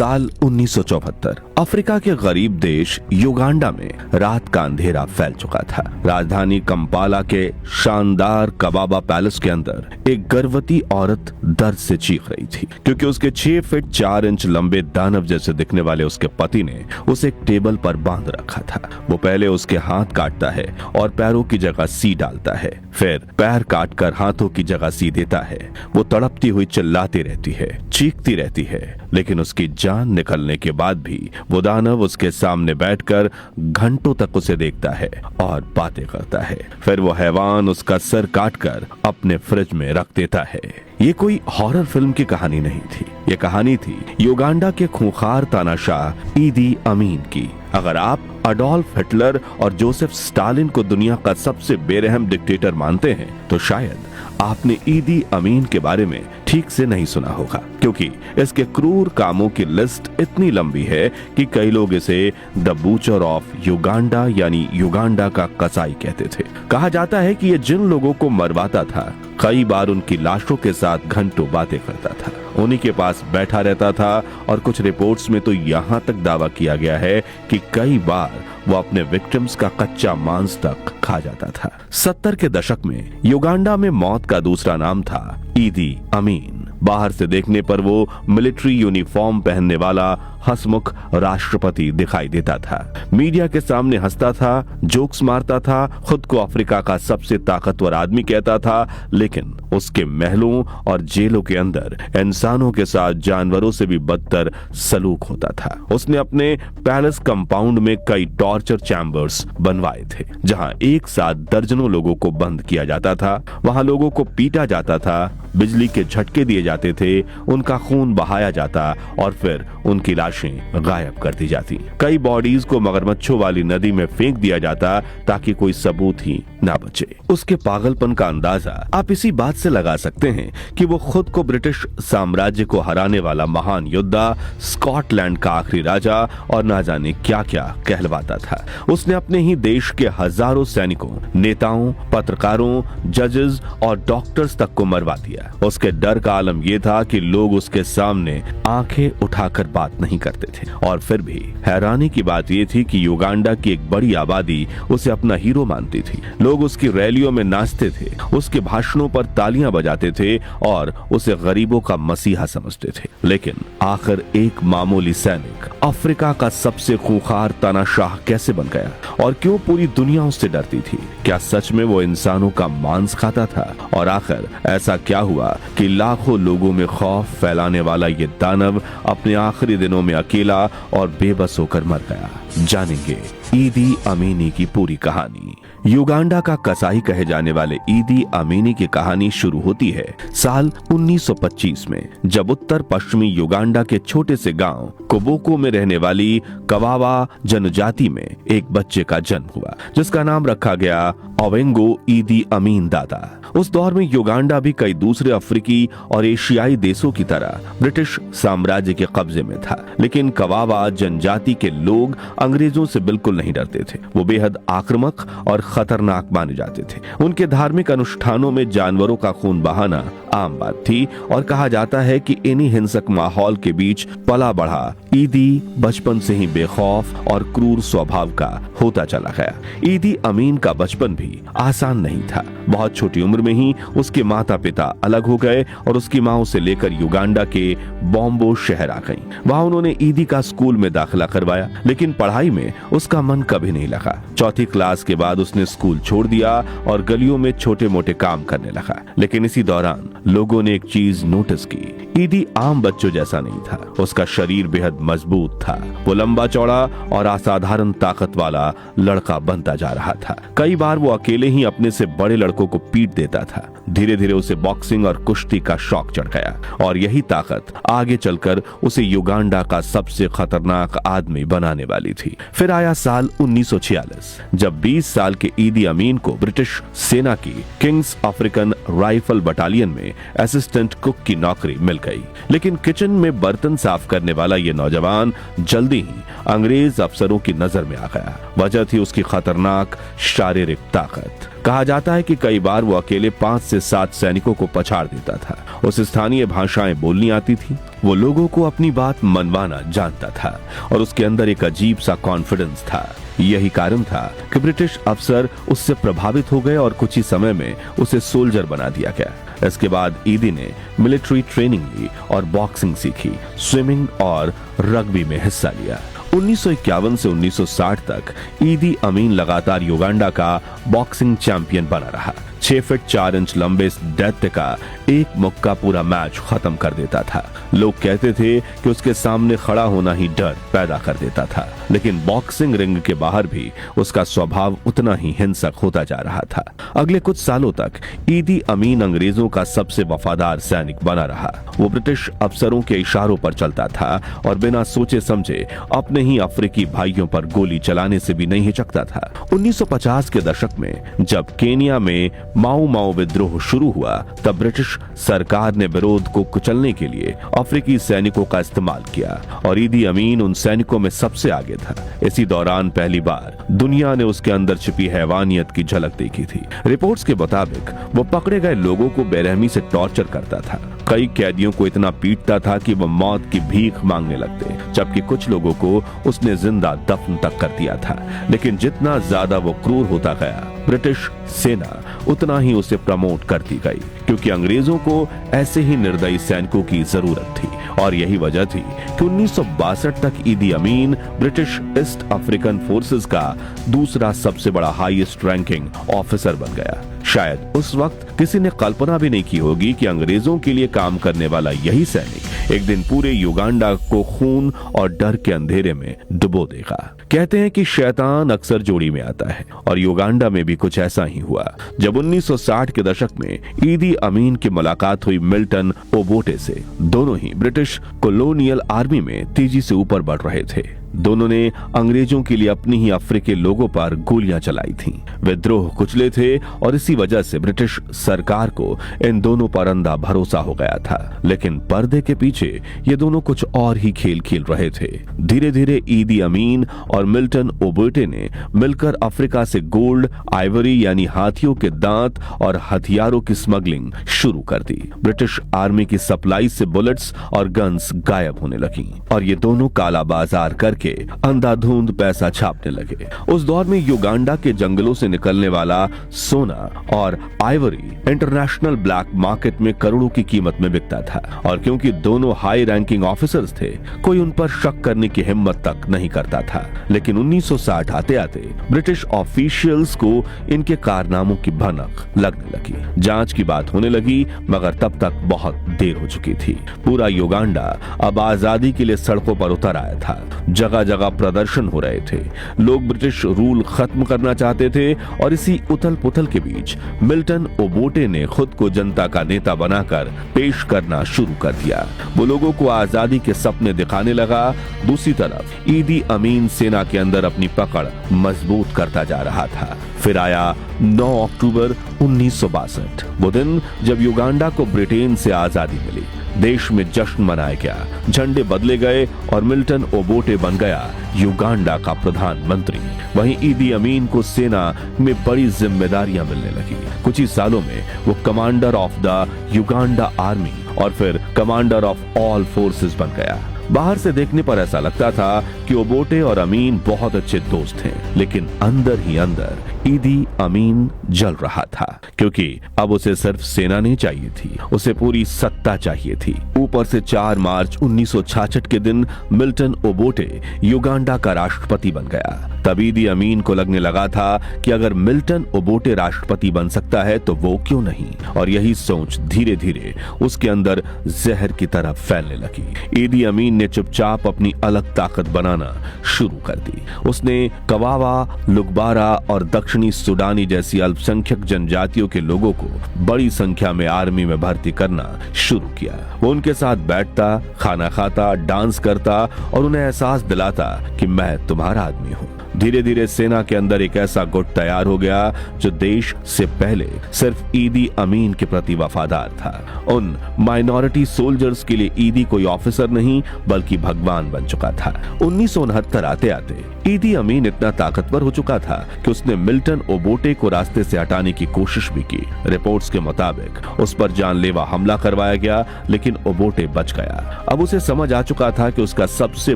साल 1974 अफ्रीका के गरीब देश युगांडा में रात का अंधेरा फैल चुका था। राजधानी कंपाला के शानदार कबाबा पैलेस के अंदर एक गर्भवती औरत दर्द से चीख रही थी, क्योंकि उसके 6 फीट 4 इंच लंबे दानव जैसे दिखने वाले उसके पति ने उसे एक टेबल पर बांध रखा था। वो पहले उसके हाथ काटता है और पैरों की जगह सी डालता है, फिर पैर काटकर हाथों की जगह सी देता है। वो तड़पती हुई चिल्लाती रहती है, चीखती रहती है, लेकिन उसकी जान निकलने के बाद भी वो दानव उसके सामने बैठकर घंटों तक उसे देखता है और बातें करता है। फिर वो हैवान उसका सर काटकर अपने फ्रिज में रख देता है। ये कोई हॉरर फिल्म की कहानी नहीं थी, ये कहानी थी युगांडा के खूंखार तानाशाह ईदी अमीन की। अगर आप अडोल्फ हिटलर और जोसेफ स्टालिन को दुनिया का सबसे बेरहम डिक्टेटर मानते हैं, तो शायद आपने ईदी अमीन के बारे में ठीक से नहीं सुना होगा, क्योंकि इसके क्रूर कामों की लिस्ट इतनी लंबी है कि कई लोग इसे द बूचर ऑफ युगांडा यानी युगांडा का कसाई कहते थे। कहा जाता है कि ये जिन लोगों को मरवाता था, कई बार उनकी लाशों के साथ घंटों बातें करता था, उन्हीं के पास बैठा रहता था, और कुछ रिपोर्ट्स में तो यहाँ तक दावा किया गया है कि कई बार वो अपने विक्टिम्स का कच्चा मांस तक खा जाता था। 70 के दशक में युगांडा में मौत का दूसरा नाम था ईदी अमीन। बाहर से देखने पर वो मिलिट्री यूनिफॉर्म पहनने वाला हंसमुख राष्ट्रपति दिखाई देता था। मीडिया के सामने हंसता था, जोक्स मारता था, खुद को अफ्रीका का सबसे ताकतवर आदमी कहता था, लेकिन उसके महलों और जेलों के अंदर इंसानों के साथ जानवरों से भी बदतर सलूक होता था। उसने अपने पैलेस कंपाउंड में कई टॉर्चर चैम्बर्स बनवाए थे, जहां एक साथ दर्जनों लोगों को बंद किया जाता था। वहां लोगों को पीटा जाता था, बिजली के झटके दिए जाते थे, उनका खून बहाया जाता और फिर उनकी लाशें गायब कर दी जाती। कई बॉडीज को मगरमच्छों वाली नदी में फेंक दिया जाता ताकि कोई सबूत ही ना बचे। उसके पागलपन का अंदाजा आप इसी बात से लगा सकते हैं कि वो खुद को ब्रिटिश साम्राज्य को हराने वाला महान योद्धा, स्कॉटलैंड का आखिरी राजा और ना जाने क्या क्या कहलवाता था। उसने अपने ही देश के हजारों सैनिकों, नेताओं, पत्रकारों, जजेस और डॉक्टर्स तक को मरवा दिया। उसके डर का आलम यह था कि लोग उसके सामने आंखें उठाकर बात नहीं करते थे। और फिर भी हैरानी की बात यह थी कि युगांडा की एक बड़ी आबादी उसे अपना हीरो मानती थी। लोग उसकी रैलियों में नाचते थे, उसके भाषणों पर तालियां बजाते थे और उसे गरीबों का मसीहा समझते थे। लेकिन आखिर एक मामूली सैनिक अफ्रीका का सबसे खूंखार तानाशाह कैसे बन गया, और क्यों पूरी दुनिया उससे डरती थी? क्या सच में वो इंसानों का मांस खाता था? और आखिर ऐसा क्या हुआ कि लाखों लोगों में खौफ फैलाने वाला ये दानव अपने आखिरी दिनों में अकेला और बेबस होकर मर गया? जानेंगे ईदी अमीनी की पूरी कहानी। युगांडा का कसाई कहे जाने वाले ईदी अमीनी की कहानी शुरू होती है साल 1925 में, जब उत्तर पश्चिमी युगांडा के छोटे से गांव कोबोको में रहने वाली कवावा जनजाति में एक बच्चे का जन्म हुआ, जिसका नाम रखा गया ओवेंगो ईदी अमीन दादा। उस दौर में युगांडा भी कई दूसरे अफ्रीकी और एशियाई देशों की तरह ब्रिटिश साम्राज्य के कब्जे में था, लेकिन कवावा जनजाति के लोग अंग्रेजों से बिल्कुल नहीं डरते थे। वो बेहद आक्रामक और खतरनाक माने जाते थे। उनके धार्मिक अनुष्ठानों में जानवरों का खून बहाना आम बात थी, और कहा जाता है कि इन्हीं हिंसक माहौल के बीच पला बढ़ा ईदी बचपन से ही बेखौफ और क्रूर स्वभाव का होता चला गया। ईदी अमीन का बचपन भी आसान नहीं था। बहुत छोटी उम्र में ही उसके माता पिता अलग हो गए और उसकी मां उसे लेकर युगांडा के बोम्बो शहर आ गई। वहां उन्होंने ईदी का स्कूल में दाखिला करवाया, लेकिन पढ़ाई में उसका मन कभी नहीं लगा। चौथी क्लास के बाद उसने स्कूल छोड़ दिया और गलियों में छोटे मोटे काम करने लगा। लेकिन इसी दौरान लोगों ने एक चीज नोटिस की। ईदी आम बच्चों जैसा नहीं था। उसका शरीर बेहद मजबूत था। वो लंबा चौड़ा और असाधारण ताकत वाला लड़का बनता जा रहा था। कई बार वो अकेले ही अपने से बड़े लड़कों को पीट देता था। धीरे धीरे उसे बॉक्सिंग और कुश्ती का शौक चढ़ गया, और यही ताकत आगे चलकर उसे युगांडा का सबसे खतरनाक आदमी बनाने वाली थी। फिर आया साल 1946, जब 20 साल के ईदी अमीन को ब्रिटिश सेना की किंग्स अफ्रीकन राइफल बटालियन में उन्हें असिस्टेंट कुक की नौकरी मिल गई। लेकिन किचन में बर्तन साफ करने वाला ये नौजवान जल्दी ही अंग्रेज अफसरों की नजर में आ गया। वजह थी उसकी खतरनाक शारीरिक ताकत। कहा जाता है कि कई बार वो अकेले 5 से 7 सैनिकों को पछाड़ देता था। उसे स्थानीय भाषाएं बोलनी आती थी, वो लोगों को अपनी बात मनवाना जानता था और उसके अंदर एक अजीब सा कॉन्फिडेंस था। यही कारण था कि ब्रिटिश अफसर उससे प्रभावित हो गए और कुछ ही समय में उसे सोल्जर बना दिया गया। इसके बाद ईदी ने मिलिट्री ट्रेनिंग ली और बॉक्सिंग सीखी, स्विमिंग और रग्बी में हिस्सा लिया। 1951 से 1960 तक ईदी अमीन लगातार युगांडा का बॉक्सिंग चैंपियन बना रहा। 6 फीट 4 इंच लंबे इस दैत्य का एक मुक्का पूरा मैच खत्म कर देता था। लोग कहते थे कि उसके सामने खड़ा होना ही डर पैदा कर देता था, लेकिन बॉक्सिंग रिंग के बाहर भी उसका स्वभाव उतना ही हिंसक होता जा रहा था। अगले कुछ सालों तक ईदी अमीन अंग्रेजों का सबसे वफादार सैनिक बना रहा। वो ब्रिटिश अफसरों के इशारों पर चलता था और बिना सोचे समझे अपने ही अफ्रीकी भाइयों पर गोली चलाने से भी नहीं हिचकता था। 1950 के दशक में जब केनिया में माओ माओ विद्रोह शुरू हुआ, तब ब्रिटिश सरकार ने विरोध को कुचलने के लिए अफ्रीकी सैनिकों का इस्तेमाल किया और ईदी अमीन उन सैनिकों में सबसे आगे था। इसी दौरान पहली बार दुनिया ने उसके अंदर छिपी हैवानियत की झलक देखी थी। रिपोर्ट्स के मुताबिक वो पकड़े गए लोगों को बेरहमी से टॉर्चर करता था। कई कैदियों को इतना पीटता था कि वो मौत की भीख मांगने लगते, जबकि कुछ लोगों को उसने जिंदा दफन तक कर दिया था। लेकिन जितना ज्यादा वो क्रूर होता गया, ब्रिटिश सेना उतना ही उसे प्रमोट करती गई, क्योंकि अंग्रेजों को ऐसे ही निर्दयी सैनिकों की जरूरत थी। और यही वजह थी कि 1962 तक ईदी अमीन ब्रिटिश ईस्ट अफ्रीकन फोर्सेस का दूसरा सबसे बड़ा हाईएस्ट रैंकिंग ऑफिसर बन गया। शायद उस वक्त किसी ने कल्पना भी नहीं की होगी कि अंग्रेजों के लिए काम करने वाला यही सैनिक एक दिन पूरे युगांडा को खून और डर के अंधेरे में डुबो देगा। कहते हैं कि शैतान अक्सर जोड़ी में आता है और युगांडा में भी कुछ ऐसा ही हुआ। जब 1960 के दशक में ईदी अमीन की मुलाकात हुई मिल्टन ओबोटे से, दोनों ही ब्रिटिश कॉलोनियल आर्मी में तेजी से ऊपर बढ़ रहे थे। दोनों ने अंग्रेजों के लिए अपनी ही अफ्रीकी लोगों पर गोलियां चलाई थीं। विद्रोह कुचले थे और इसी वजह से ब्रिटिश सरकार को इन दोनों पर अंधा भरोसा हो गया था। लेकिन पर्दे के पीछे ये दोनों कुछ और ही खेल खेल रहे थे। धीरे धीरे ईदी अमीन और मिल्टन ओबोटे ने मिलकर अफ्रीका से गोल्ड, आइवरी यानी हाथियों के दांत और हथियारों की स्मगलिंग शुरू कर दी। ब्रिटिश आर्मी की सप्लाई से बुलेट्स और गन्स गायब होने लगी और ये दोनों काला बाजार करके अंधाधुंध पैसा छापने लगे। उस दौर में युगांडा के जंगलों से निकलने वाला सोना और आइवरी इंटरनेशनल ब्लैक मार्केट में करोड़ों की कीमत में बिकता था और क्योंकि दोनों हाई रैंकिंग ऑफिसर्स थे, कोई उन पर शक करने की हिम्मत तक नहीं करता था। लेकिन 1960 आते आते ब्रिटिश ऑफिशियल्स को इनके कारनामों की भनक लगने लगी। जांच की बात होने लगी, मगर तब तक बहुत देर हो चुकी थी। पूरा युगांडा अब आजादी के लिए सड़कों पर उतर आया था। जगह जगह प्रदर्शन हो रहे थे। लोग ब्रिटिश रूल खत्म करना चाहते थे और इसी उथल पुथल के बीच मिल्टन ओबोटे ने खुद को जनता का नेता बनाकर पेश करना शुरू कर दिया। वो लोगों को आजादी के सपने दिखाने लगा। दूसरी तरफ ईदी अमीन सेना के अंदर अपनी पकड़ मजबूत करता जा रहा था। फिर आया 9 अक्टूबर 1962, वो दिन जब युगांडा को ब्रिटेन से आजादी मिली। देश में जश्न मनाया गया, झंडे बदले गए और मिल्टन ओबोटे बन गया युगांडा का प्रधानमंत्री। वहीं ईदी अमीन को सेना में बड़ी जिम्मेदारियां मिलने लगी। कुछ ही सालों में वो commander of the Uganda army और फिर कमांडर ऑफ ऑल फोर्सेस बन गया। बाहर से देखने पर ऐसा लगता था कि ओबोटे और अमीन बहुत अच्छे दोस्त हैं, लेकिन अंदर ही अंदर ईदी अमीन जल रहा था, क्योंकि अब उसे सिर्फ सेना नहीं चाहिए थी, उसे पूरी सत्ता चाहिए थी। ऊपर से 4 मार्च 1966 के दिन मिल्टन ओबोटे युगांडा का राष्ट्रपति बन गया। तब ईदी अमीन को लगने लगा था कि अगर मिल्टन ओबोटे राष्ट्रपति बन सकता है तो वो क्यों नहीं, और यही सोच धीरे धीरे उसके अंदर जहर की तरह फैलने लगी। ईदी अमीन ने चुपचाप अपनी अलग ताकत बनाना शुरू कर दी। उसने कवावा, लुगबारा और दक्षिणी सुडानी जैसी अल्पसंख्यक जनजातियों के लोगों को बड़ी संख्या में आर्मी में भर्ती करना शुरू किया। वो उनके साथ बैठता, खाना खाता, डांस करता और उन्हें एहसास दिलाता कि मैं तुम्हारा आदमी हूँ। धीरे धीरे सेना के अंदर एक ऐसा गुट तैयार हो गया जो देश से पहले सिर्फ ईदी अमीन के प्रति वफादार था। उन माइनॉरिटी सोल्जर्स के लिए ईदी कोई ऑफिसर नहीं बल्कि भगवान बन चुका था। 1969 आते आते ईदी अमीन इतना ताकतवर हो चुका था कि उसने मिल्टन ओबोटे को रास्ते से हटाने की कोशिश भी की। रिपोर्ट्स के मुताबिक उस पर जानलेवा हमला करवाया गया, लेकिन ओबोटे बच गया। अब उसे समझ आ चुका था कि उसका सबसे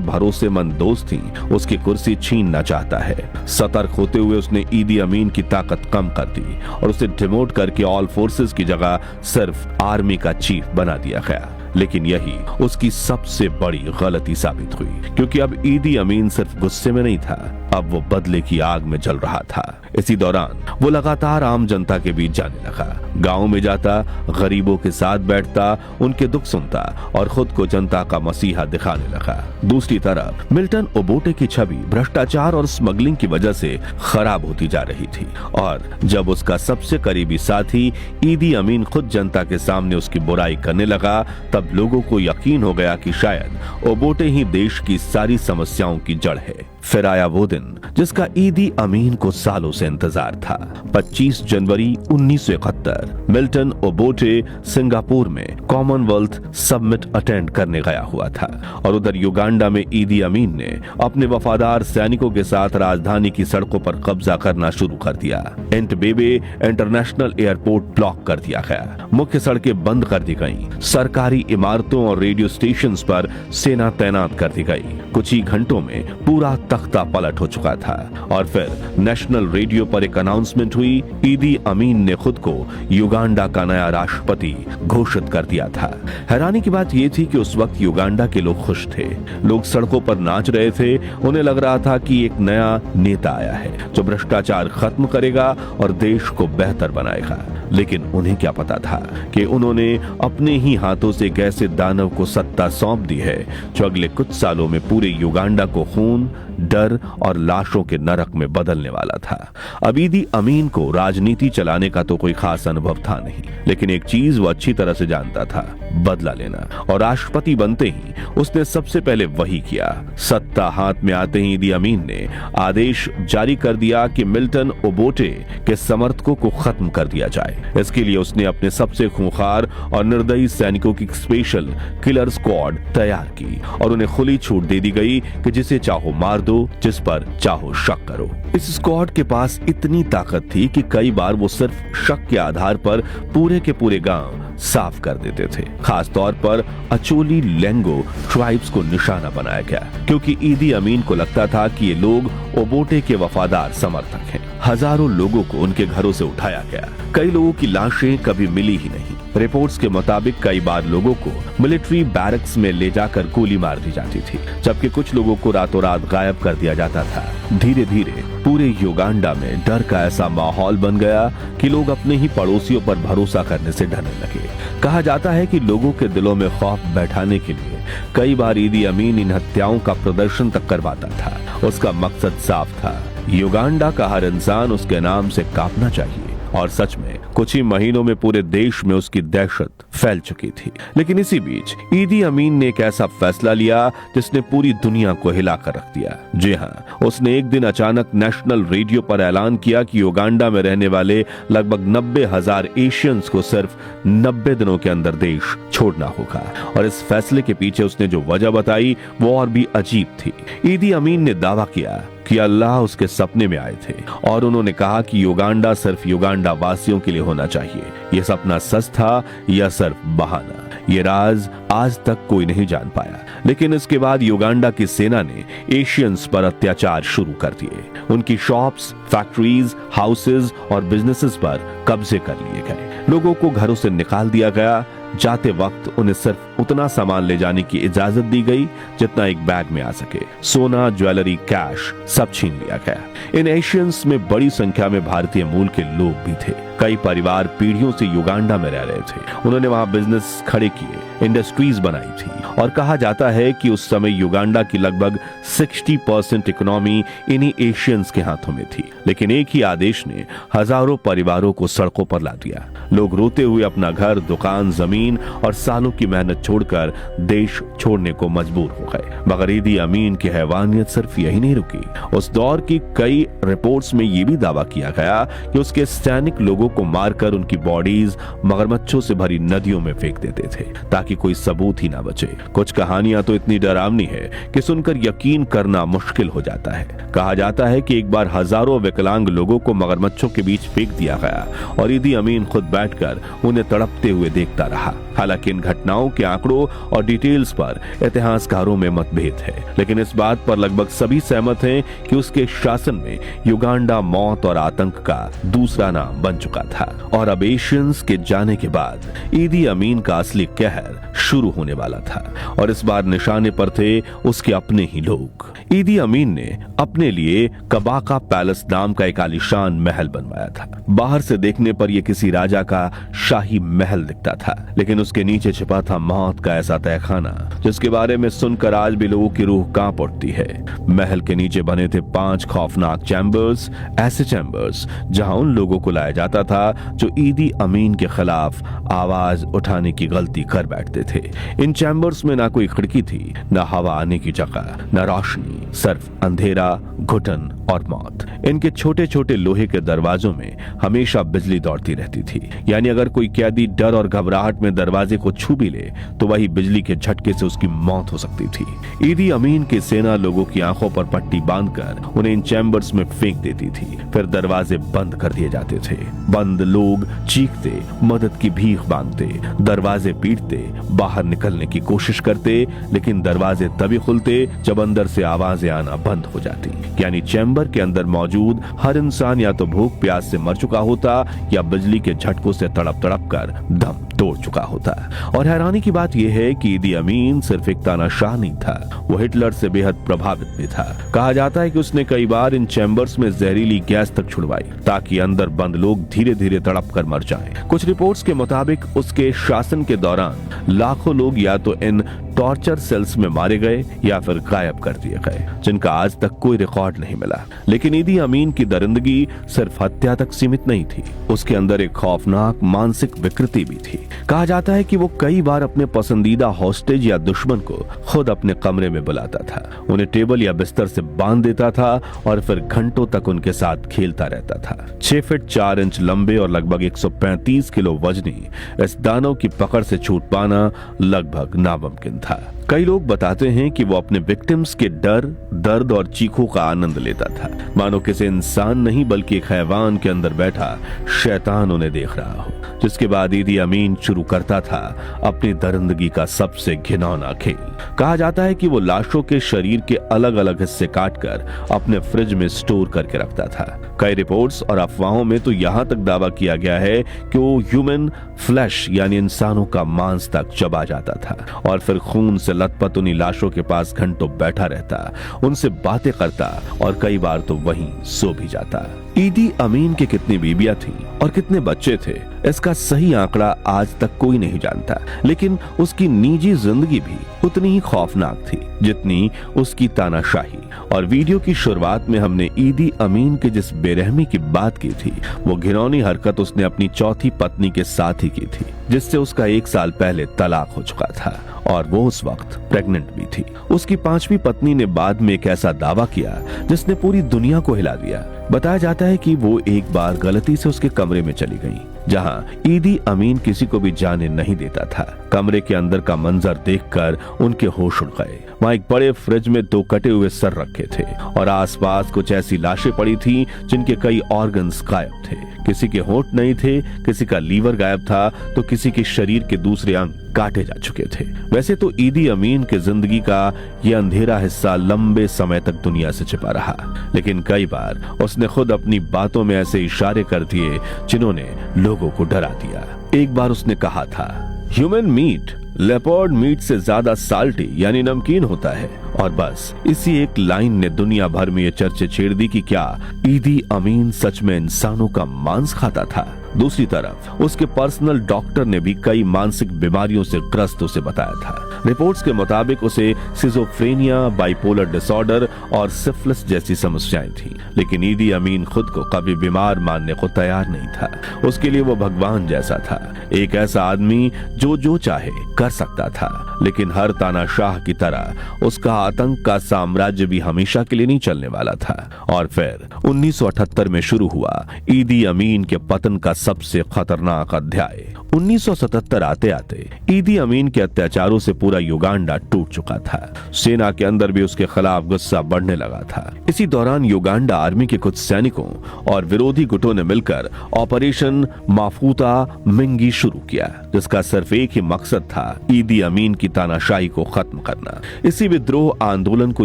भरोसेमंद दोस्त ही उसकी कुर्सी छीनना चाहता है। सतर्क होते हुए उसने ईदी अमीन की ताकत कम कर दी और उसे डिमोट करके ऑल फोर्सेस की जगह सिर्फ आर्मी का चीफ बना दिया गया। लेकिन यही उसकी सबसे बड़ी गलती साबित हुई, क्योंकि अब ईदी अमीन सिर्फ गुस्से में नहीं था, अब वो बदले की आग में जल रहा था। इसी दौरान वो लगातार आम जनता के बीच जाने लगा। गांव में जाता, गरीबों के साथ बैठता, उनके दुख सुनता और खुद को जनता का मसीहा दिखाने लगा। दूसरी तरफ मिल्टन ओबोटे की छवि भ्रष्टाचार और स्मगलिंग की वजह से खराब होती जा रही थी, और जब उसका सबसे करीबी साथी ईदी अमीन खुद जनता के सामने उसकी बुराई करने लगा, तब लोगों को यकीन हो गया कि शायद ओबोटे ही देश की सारी समस्याओं की जड़ है। फिर आया वो दिन जिसका ईदी अमीन को सालों से इंतजार था। 25 जनवरी 1971 मिल्टन ओबोटे सिंगापुर में कॉमनवेल्थ समिट अटेंड करने गया हुआ था, और उधर युगांडा में ईदी अमीन ने अपने वफादार सैनिकों के साथ राजधानी की सड़कों पर कब्जा करना शुरू कर दिया। एंटबेबे इंटरनेशनल एयरपोर्ट ब्लॉक कर दिया गया, मुख्य सड़कें बंद कर दी गईं, सरकारी इमारतों और रेडियो स्टेशंस पर सेना तैनात कर दी गई। कुछ ही घंटों में पूरा तख्ता पलट हो चुका था, और फिर नेशनल रेडियो पर एक अनाउंसमेंट हुई। ईदी अमीन ने खुद को युगांडा का नया राष्ट्रपति घोषित कर दिया था। हैरानी की बात यह थी कि उस वक्त युगांडा के लोग खुश थे, लोग सड़कों पर नाच रहे थे। उन्हें लग रहा था कि एक नया नेता आया है जो भ्रष्टाचार खत्म करेगा और देश को बेहतर बनाएगा। लेकिन उन्हें क्या पता था कि उन्होंने अपने ही हाथों से एक ऐसे दानव को सत्ता सौंप दी है जो अगले कुछ सालों में पूरे युगांडा को खून, डर और लाशों के नरक में बदलने वाला था। अब ईदी अमीन को राजनीति चलाने का तो कोई खास अनुभव था नहीं, लेकिन एक चीज वो अच्छी तरह से जानता था, बदला लेना। और राष्ट्रपति बनते ही उसने सबसे पहले वही किया। सत्ता हाथ में आते ही ईदी अमीन ने आदेश जारी कर दिया कि मिल्टन ओबोटे के समर्थकों को खत्म कर दिया जाए। इसके लिए उसने अपने सबसे खूंखार और निर्दयी सैनिकों की स्पेशल किलर स्क्वाड तैयार की, और उन्हें खुली छूट दे दी गई कि जिसे चाहो मार दो, जिस पर चाहो शक करो। इस स्क्वाड के पास इतनी ताकत थी कि कई बार वो सिर्फ शक के आधार पर पूरे के पूरे गांव साफ कर देते थे। खास तौर पर अचोली लेंगो ट्राइब्स को निशाना बनाया गया, क्योंकि ईदी अमीन को लगता था कि ये लोग ओबोटे के वफादार समर्थक हैं। हजारों लोगों को उनके घरों से उठाया गया, कई लोगों की लाशें कभी मिली ही नहीं। रिपोर्ट्स के मुताबिक कई बार लोगों को मिलिट्री बैरक्स में ले जाकर गोली मार दी जाती थी, जबकि कुछ लोगों को रातों रात गायब कर दिया जाता था। धीरे धीरे पूरे युगांडा में डर का ऐसा माहौल बन गया कि लोग अपने ही पड़ोसियों पर भरोसा करने से डरने लगे। कहा जाता है कि लोगों के दिलों में खौफ बैठाने के लिए कई बार ईदी अमीन इन हत्याओं का प्रदर्शन तक करवाता था। उसका मकसद साफ था, युगांडा का हर इंसान उसके नाम से कांपना चाहिए। और सच में कुछ ही महीनों में पूरे देश में उसकी दहशत फैल चुकी थी। लेकिन इसी बीच ईदी अमीन ने एक ऐसा फैसला लिया जिसने पूरी दुनिया को हिलाकर रख दिया। जी हाँ, उसने एक दिन अचानक नेशनल रेडियो पर ऐलान किया कि युगांडा में रहने वाले लगभग 90,000 एशियंस को सिर्फ 90 दिनों के अंदर देश छोड़ना होगा। और इस फैसले के पीछे उसने जो वजह बताई वो और भी अजीब थी। ईदी अमीन ने दावा किया कि अल्लाह उसके सपने में आए थे और उन्होंने कहा कि युगांडा सिर्फ युगांडा वासियों के लिए होना चाहिए। यह सपना सच था या सिर्फ बहाना, ये राज आज तक कोई नहीं जान पाया। लेकिन इसके बाद युगांडा की सेना ने एशियंस पर अत्याचार शुरू कर दिए। उनकी शॉप्स, फैक्ट्रीज, हाउसेज और बिजनेसेस पर कब्जे कर लिए गए। लोगों को घरों से निकाल दिया गया। जाते वक्त उन्हें सिर्फ उतना सामान ले जाने की इजाजत दी गई जितना एक बैग में आ सके। सोना, ज्वेलरी, कैश सब छीन लिया गया। इन एशियंस में बड़ी संख्या में भारतीय मूल के लोग भी थे। कई परिवार पीढ़ियों से युगांडा में रह रहे थे। उन्होंने वहां बिजनेस खड़े किए, इंडस्ट्रीज बनाई थी, और कहा जाता है कि उस समय युगांडा की लगभग 60% इकोनॉमी इन्हीं एशियंस के हाथों में थी। लेकिन एक ही आदेश ने हजारों परिवारों को सड़कों पर ला दिया। लोग रोते हुए अपना घर, दुकान, जमीन जमीन और सालों की मेहनत छोड़कर देश छोड़ने को मजबूर हो गए। मगर ईदी अमीन की हैवानियत सिर्फ यही नहीं रुकी। उस दौर की कई रिपोर्ट्स में यह भी दावा किया गया कि उसके सैनिक लोगों को मारकर उनकी बॉडीज मगरमच्छों से भरी नदियों में फेंक देते थे ताकि कोई सबूत ही ना बचे। कुछ कहानियां तो इतनी डरावनी है कि सुनकर यकीन करना मुश्किल हो जाता है। कहा जाता है कि एक बार हजारों विकलांग लोगों को मगरमच्छों के बीच फेंक दिया गया और ईदी अमीन खुद बैठकर उन्हें तड़पते हुए देखता रहा। हालांकि इन घटनाओं के आंकड़ों और डिटेल्स पर इतिहासकारों में मतभेद है, लेकिन इस बात पर लगभग सभी सहमत हैं कि उसके शासन में युगांडा मौत और आतंक का दूसरा नाम बन चुका था। और अब एशियंस के जाने के बाद ईदी अमीन का असली कहर शुरू होने वाला था और इस बार निशाने पर थे उसके अपने ही लोग। ईदी अमीन ने अपने लिए कबाका पैलेस नाम का एक आलीशान महल बनवाया था। बाहर से देखने पर यह किसी राजा का शाही महल दिखता था, लेकिन उसके नीचे छिपा था मौत का ऐसा तहखाना जिसके बारे में सुनकर आज भी लोगों की रूह कांप उठती है। महल के नीचे बने थे 5 खौफनाक चैम्बर्स, ऐसे चैम्बर्स जहां उन लोगों को लाया जाता था जो ईदी अमीन के खिलाफ आवाज उठाने की गलती कर बैठते थे। इन चैम्बर्स में ना कोई खिड़की थी, ना हवा आने की जगह, ना रोशनी, सिर्फ अंधेरा, घुटन और मौत। इनके छोटे छोटे लोहे के दरवाजों में हमेशा बिजली दौड़ती रहती थी, यानी अगर कोई कैदी डर और घबराहट में दरवाजे को छू भी ले तो वही बिजली के झटके से उसकी मौत हो सकती थी। ईदी अमीन की सेना लोगों की आंखों पर पट्टी बांधकर उन्हें इन चैम्बर्स में फेंक देती थी, फिर दरवाजे बंद कर दिए जाते थे। बंद लोग चीखते, मदद की भीख मांगते, दरवाजे पीटते, बाहर निकलने की कोशिश करते, लेकिन दरवाजे तभी खुलते जब अंदर से आवाजें आना बंद हो जाती। यानी चैम्बर के अंदर मौजूद हर इंसान या तो भूख प्यास से मर चुका होता या बिजली के झटकों से तड़प तड़प कर दम तोड़ चुका होता। और हैरानी की बात यह है कि ईदी अमीन सिर्फ एक तानाशाह नहीं था, वो हिटलर से बेहद प्रभावित भी था। कहा जाता है कि उसने कई बार इन चैम्बर्स में जहरीली गैस तक छुड़वाई ताकि अंदर बंद लोग धीरे धीरे तड़प कर मर जाएं। कुछ रिपोर्ट्स के मुताबिक उसके शासन के दौरान लाखों लोग या तो इन टॉर्चर सेल्स में मारे गए या फिर गायब कर दिए गए, जिनका आज तक कोई रिकॉर्ड नहीं मिला। लेकिन ईदी अमीन की दरिंदगी सिर्फ हत्या तक सीमित नहीं थी, उसके अंदर एक खौफनाक मानसिक विकृति भी थी। कहा जाता है कि वो कई बार अपने पसंदीदा हॉस्टेज या दुश्मन को खुद अपने कमरे में बुलाता था, उन्हें टेबल या बिस्तर से बांध देता था और फिर घंटों तक उनके साथ खेलता रहता था। 6 फीट 4 इंच लंबे और लगभग 135 किलो वजनी इस दानव की पकड़ से छूट पाना लगभग नामुमकिन था। कई लोग बताते हैं कि वो अपने विक्टिम्स के डर, दर्द और चीखों का आनंद लेता था, मानो किसी इंसान नहीं बल्कि एक हैवान के अंदर बैठा शैतान उन्हें देख रहा हो। जिसके बाद ईदी अमीन शुरू करता था अपनी दरिंदगी का सबसे घिनौना खेल। कहा जाता है कि वो लाशों के शरीर के अलग अलग हिस्से काटकर अपने फ्रिज में स्टोर करके रखता था। कई रिपोर्ट्स और अफवाहों में तो यहां तक दावा किया गया है कि वो ह्यूमन फ्लैश यानी इंसानों का मांस तक चबा जाता था और फिर खून से लथपथ उन्हीं लाशों के पास घंटों बैठा रहता, उनसे बातें करता और कई बार तो वहीं सो भी जाता। ईदी अमीन के कितनी बीबियां थीं और कितने बच्चे थे, इसका सही आंकड़ा आज तक कोई नहीं जानता, लेकिन उसकी निजी जिंदगी भी उतनी ही खौफनाक थी जितनी उसकी तानाशाही। और वीडियो की शुरुआत में हमने ईदी अमीन के जिस बेरहमी की बात की थी, वो घिनौनी हरकत उसने अपनी चौथी पत्नी के साथ ही की थी, जिससे उसका 1 साल पहले तलाक हो चुका था और वो उस वक्त प्रेग्नेंट भी थी। उसकी 5वीं पत्नी ने बाद में एक ऐसा दावा किया जिसने पूरी दुनिया को हिला दिया। बताया जाता है कि वो एक बार गलती से उसके कमरे में चली गई, जहां ईदी अमीन किसी को भी जाने नहीं देता था। कमरे के अंदर का मंजर देखकर उनके होश उड़ गए। वहां एक बड़े फ्रिज में 2 कटे हुए सर रखे थे और आसपास कुछ ऐसी लाशें पड़ी थीं जिनके कई ऑर्गन्स गायब थे। किसी के होंठ नहीं थे, किसी का लीवर गायब था, तो किसी के शरीर के दूसरे अंग काटे जा चुके थे। वैसे तो ईदी अमीन के जिंदगी का यह अंधेरा हिस्सा लंबे समय तक दुनिया से छिपा रहा, लेकिन कई बार उसने खुद अपनी बातों में ऐसे इशारे कर दिए जिन्होंने लोगों को डरा दिया। एक बार उसने कहा था, ह्यूमन मीट लेपर्ड मीट से ज्यादा साल्टी यानी नमकीन होता है। और बस इसी एक लाइन ने दुनिया भर में ये चर्चे छेड़ दी कि क्या ईदी अमीन सच में इंसानों का मांस खाता था। दूसरी तरफ उसके पर्सनल डॉक्टर ने भी कई मानसिक बीमारियों से ग्रस्त उसे बताया था। रिपोर्ट्स के मुताबिक उसे सिजोफ्रेनिया, बाइपोलर डिसऑर्डर और सिफिलिस जैसी समस्याएं थीं। लेकिन ईदी अमीन खुद को कभी बीमार मानने को तैयार नहीं था। उसके लिए वो भगवान जैसा था, एक ऐसा आदमी जो चाहे कर सकता था। लेकिन हर तानाशाह की तरह उसका आतंक का साम्राज्य भी हमेशा के लिए नहीं चलने वाला था। और फिर 1978 में शुरू हुआ ईदी अमीन के पतन का सबसे खतरनाक अध्याय। 1977 आते आते ईदी अमीन के अत्याचारों से पूरा युगांडा टूट चुका था। सेना के अंदर भी उसके खिलाफ गुस्सा बढ़ने लगा था। इसी दौरान युगांडा आर्मी के कुछ सैनिकों और विरोधी गुटों ने मिलकर ऑपरेशन माफूता मिंगी शुरू किया, जिसका सिर्फ एक ही मकसद था, ईदी अमीन की तानाशाही को खत्म करना। इसी विद्रोह आंदोलन को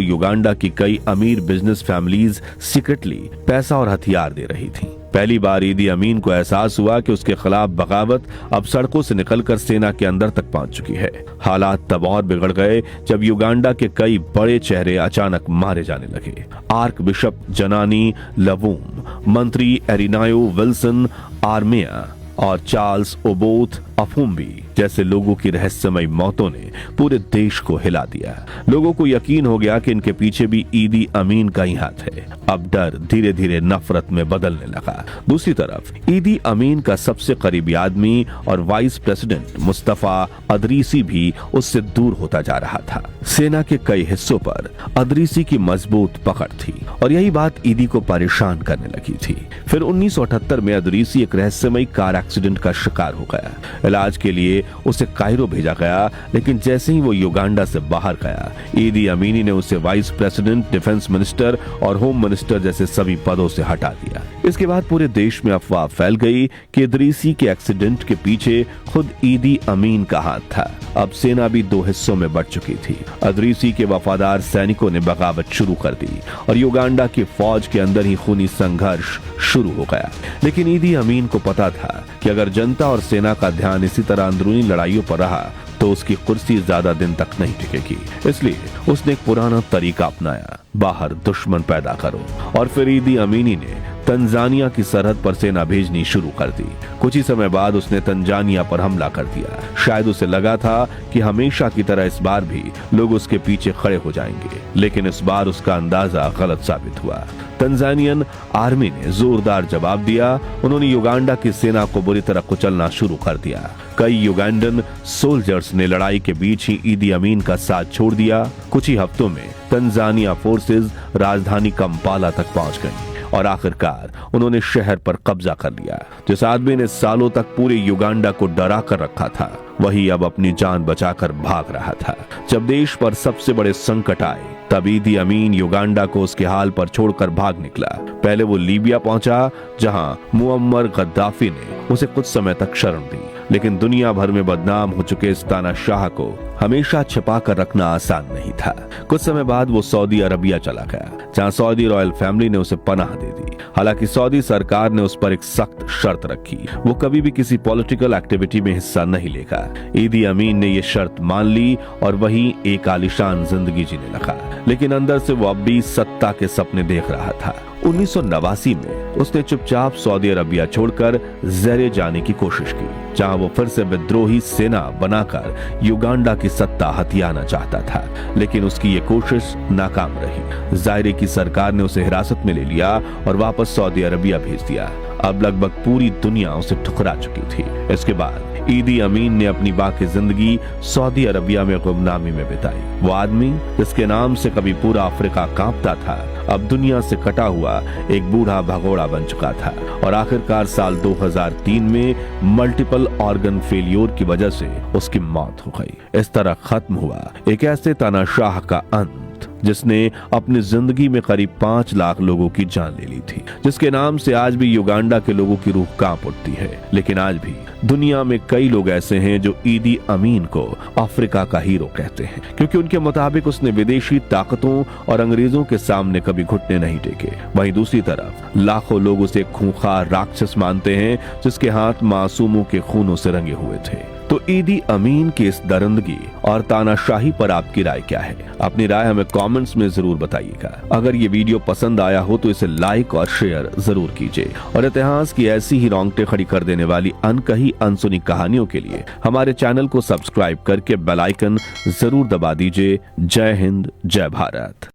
युगांडा की कई अमीर बिजनेस फैमिलीज सीक्रेटली पैसा और हथियार दे रही थी। पहली बार ईदी अमीन को एहसास हुआ कि उसके खिलाफ बगावत अब सड़कों से निकलकर सेना के अंदर तक पहुंच चुकी है। हालात तब और बिगड़ गए जब युगांडा के कई बड़े चेहरे अचानक मारे जाने लगे। आर्क बिशप जनानी लवूम, मंत्री एरिनायो विल्सन आर्मिया और चार्ल्स ओबोथ अफुम्बी जैसे लोगों की रहस्यमय मौतों ने पूरे देश को हिला दिया। लोगों को यकीन हो गया कि इनके पीछे भी ईदी अमीन का ही हाथ है। अब डर धीरे धीरे नफरत में बदलने लगा। दूसरी तरफ ईदी अमीन का सबसे करीबी आदमी और वाइस प्रेसिडेंट मुस्तफा अदरीसी भी उससे दूर होता जा रहा था। सेना के कई हिस्सों पर अदरीसी की मजबूत पकड़ थी और यही बात ईदी को परेशान करने लगी थी। फिर 1978 में अदरीसी एक रहस्यमय कार एक्सीडेंट का शिकार हो गया। इलाज के लिए उसे कायरो भेजा गया, लेकिन जैसे ही वो युगांडा से बाहर गया, ईदी अमीनी ने उसे वाइस प्रेसिडेंट, डिफेंस मिनिस्टर और होम मिनिस्टर जैसे सभी पदों से हटा दिया। इसके बाद पूरे देश में अफवाह फैल गई कि अदरीसी के एक्सीडेंट के पीछे खुद ईदी अमीन का हाथ था। अब सेना भी दो हिस्सों में बंट चुकी थी। अदरीसी के वफादार सैनिकों ने बगावत शुरू कर दी और युगांडा की फौज के अंदर ही खूनी संघर्ष शुरू हो गया। लेकिन ईदी अमीन को पता था कि अगर जनता और सेना का ध्यान इसी तरह अंदरूनी लड़ाइयों पर रहा तो उसकी कुर्सी ज्यादा दिन तक नहीं टिकेगी। इसलिए उसने एक पुराना तरीका अपनाया, बाहर दुश्मन पैदा करो। और फिर ईदी अमीनी ने तंजानिया की सरहद पर सेना भेजनी शुरू कर दी। कुछ ही समय बाद उसने तंजानिया पर हमला कर दिया। शायद उसे लगा था कि हमेशा की तरह इस बार भी लोग उसके पीछे खड़े हो जाएंगे, लेकिन इस बार उसका अंदाजा गलत साबित हुआ। तंजानियन आर्मी ने जोरदार जवाब दिया। उन्होंने युगांडा की सेना को बुरी तरह कुचलना शुरू कर दिया। कई युगांडन सोल्जर्स ने लड़ाई के बीच ही ईदी अमीन का साथ छोड़ दिया। कुछ ही हफ्तों में तंजानिया फोर्सेज राजधानी कंपाला तक पहुंच गई और आखिरकार उन्होंने शहर पर कब्जा कर लिया। जिस आदमी ने सालों तक पूरे युगांडा को डरा कर रखा था, वही अब अपनी जान बचाकर भाग रहा था। जब देश पर सबसे बड़े संकट आए, तब ईदी अमीन युगांडा को उसके हाल पर छोड़कर भाग निकला। पहले वो लीबिया पहुंचा, जहां मुअम्मर गद्दाफी ने उसे कुछ समय तक शरण दी। लेकिन दुनिया भर में बदनाम हो चुके इस तानाशाह को हमेशा छिपा कर रखना आसान नहीं था। कुछ समय बाद वो सऊदी अरबिया चला गया, जहां सऊदी रॉयल फैमिली ने उसे पनाह दे दी। हालांकि सऊदी सरकार ने उस पर एक सख्त शर्त रखी, वो कभी भी किसी पॉलिटिकल एक्टिविटी में हिस्सा नहीं लेगा। ईदी अमीन ने ये शर्त मान ली और वही एक आलीशान जिंदगी जीने लगा। लेकिन अंदर से वो अब भी सत्ता के सपने देख रहा था। 1989 में उसने चुपचाप सऊदी अरबिया छोड़कर ज़रे जाने की कोशिश की, जहां वो फिर से विद्रोही सेना बनाकर युगांडा की सत्ता हथियाना चाहता था। लेकिन उसकी ये कोशिश नाकाम रही। ज़ायरे की सरकार ने उसे हिरासत में ले लिया और वापस सऊदी अरबिया भेज दिया। अब लगभग पूरी दुनिया उसे ठुकरा चुकी थी। इसके बाद ईदी अमीन ने अपनी बाकी जिंदगी सऊदी अरबिया में गुमनामी में बिताई। वो आदमी जिसके नाम से कभी पूरा अफ्रीका कांपता था, अब दुनिया से कटा हुआ एक बूढ़ा भगोड़ा बन चुका था। और आखिरकार साल 2003 में मल्टीपल ऑर्गन फेलियर की वजह से उसकी मौत हो गई। इस तरह खत्म हुआ एक ऐसे तानाशाह का अंत जिसने अपनी जिंदगी में करीब 5 लाख लोगों की जान ले ली थी, जिसके नाम से आज भी युगांडा के लोगों की रूह कांप उठती है। लेकिन आज भी दुनिया में कई लोग ऐसे हैं जो ईदी अमीन को अफ्रीका का हीरो कहते हैं, क्योंकि उनके मुताबिक उसने विदेशी ताकतों और अंग्रेजों के सामने कभी घुटने नहीं टेके। वहीं दूसरी तरफ लाखों लोग उसे खूंखार राक्षस मानते हैं, जिसके हाथ मासूमों के खूनों से रंगे हुए थे। तो ईदी अमीन की इस दरिंदगी और तानाशाही पर आपकी राय क्या है? अपनी राय हमें कमेंट्स में जरूर बताइएगा। अगर ये वीडियो पसंद आया हो तो इसे लाइक और शेयर जरूर कीजिए और इतिहास की ऐसी ही रोंगटे खड़ी कर देने वाली अनकही अनसुनी कहानियों के लिए हमारे चैनल को सब्सक्राइब करके बेल आइकन जरूर दबा दीजिए। जय हिंद, जय भारत।